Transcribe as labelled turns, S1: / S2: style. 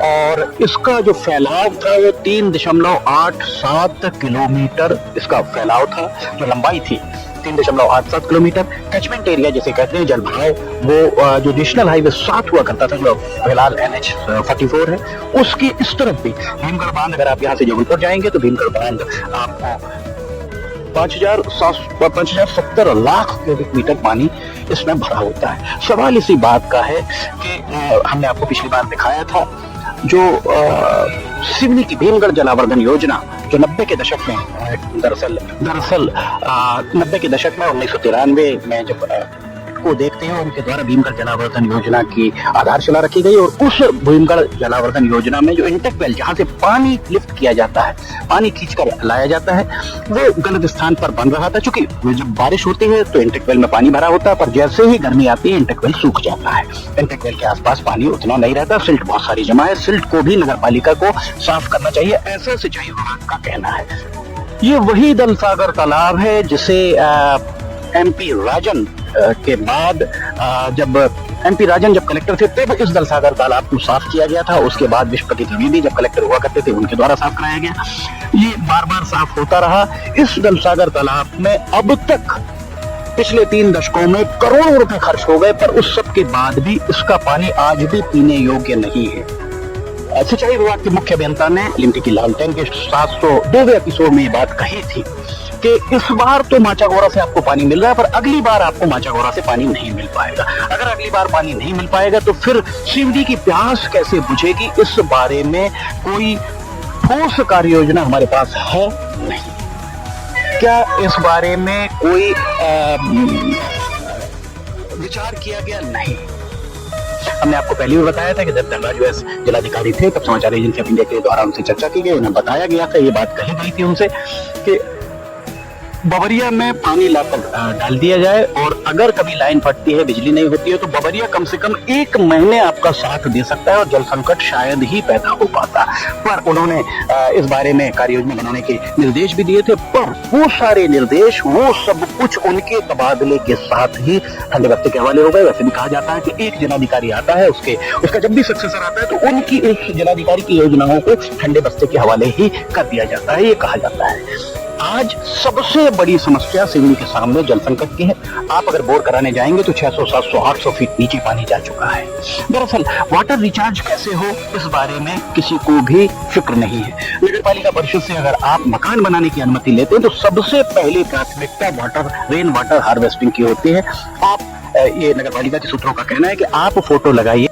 S1: और इसका जो फैलाव था वो 3.87 किलोमीटर इसका फैलाव था, जो लंबाई थी 3.87 किलोमीटर। कैचमेंट एरिया जिसे कहते हैं, जलभाव, वो जो नेशनल हाईवे 7 हुआ करता था, जो फिलहाल NH 44 है, उसकी इस तरफ भी भीमगढ़ बांध, अगर आप यहाँ से जबलपुर जाएंगे तो भीमगढ़ बांध आपको 5,070 लाख क्यूबिक मीटर पानी इसमें भरा होता है। सवाल इसी बात का है कि हमने आपको पिछली बार दिखाया था जो सिवनी की भीमगढ़ जलावर्धन योजना, जो 90 के दशक में दरअसल 90 के दशक में 1993 में जब को देखते हैं, उनके द्वारा भीमगढ़ जलावर्धन योजना की आधारशिला रखी गई। और उस भीमगढ़ जलावर्धन योजना में जो इंटेक वेल, जहां से पानी लिफ्ट किया जाता है, पानी खींचकर लाया जाता है, वो गलत स्थान पर बन रहा था। चूंकि जब बारिश होती है तो इंटेक वेल में पानी भरा होता है, पर जैसे ही गर्मी आती है इंटेक वेल सूख जाता है। इंटेक वेल के आसपास पानी उतना नहीं रहता, सिल्ट बहुत सारी जमा है। सिल्ट को भी नगर पालिका को साफ करना चाहिए, ऐसा सिंचाई विभाग का कहना है। ये वही दलसागर तालाब है जिसे MP राजन के बाद, जब MP राजन जब कलेक्टर थे तब इस दलसागर तालाब को साफ किया गया था। उसके बाद विश्वपति द्विवेदी जब कलेक्टर हुआ करते थे, उनके द्वारा साफ कराया गया। ये बार बार साफ होता रहा। इस दलसागर तालाब में अब तक पिछले 3 दशकों में करोड़ों रुपए खर्च हो गए, पर उस सब के बाद भी इसका पानी आज भी पीने योग्य नहीं है। सिंचाई विभाग के मुख्य अभियंता ने लिमटी की लालटेन के 702वें एपिसोड में ये बात कही थी कि इस बार तो माचागोरा से आपको पानी मिल रहा है, पर अगली बार आपको माचागोरा से पानी नहीं मिल पाएगा। अगर अगली बार पानी नहीं मिल पाएगा तो फिर सिवनी की प्यास कैसे बुझेगी? इस बारे में कोई ठोस कार्य योजना हमारे पास है नहीं। क्या इस बारे में कोई विचार किया गया? नहीं। हमने आपको पहले भी बताया था कि जब धनराज वैस जिलाधिकारी थे तब समाचार एजेंसी ऑफ इंडिया के द्वारा उनसे चर्चा की गई, उन्हें बताया गया था, ये बात कही गई थी उनसे कि बबरिया में पानी लाकर डाल दिया जाए, और अगर कभी लाइन फटती है, बिजली नहीं होती है, तो बबरिया कम से कम 1 महीने आपका साथ दे सकता है और जल संकट शायद ही पैदा हो पाता। पर उन्होंने इस बारे में कार्य योजना बनाने के निर्देश भी दिए थे, पर वो सारे निर्देश, वो सब कुछ उनके तबादले के साथ ही ठंडे बस्ते के हवाले हो गए। वैसे भी कहा जाता है कि एक जिलाधिकारी आता है, उसका जब भी सक्सेसर आता है तो उनकी उस जिलाधिकारी की योजनाओं को ठंडे बस्ते के हवाले ही कर दिया जाता है, ये कहा जाता है। आज सबसे बड़ी समस्या सिवनी के सामने जल संकट की है। आप अगर बोर कराने जाएंगे तो 600, 700, 800 फीट नीचे पानी जा चुका है। दरअसल वाटर रिचार्ज कैसे हो, इस बारे में किसी को भी फिक्र नहीं है। नगर पालिका परिषद से अगर आप मकान बनाने की अनुमति लेते हैं तो सबसे पहले प्राथमिकता रेन वाटर हार्वेस्टिंग की होती है। आप ये नगर पालिका के सूत्रों का कहना है कि आप फोटो लगाइए।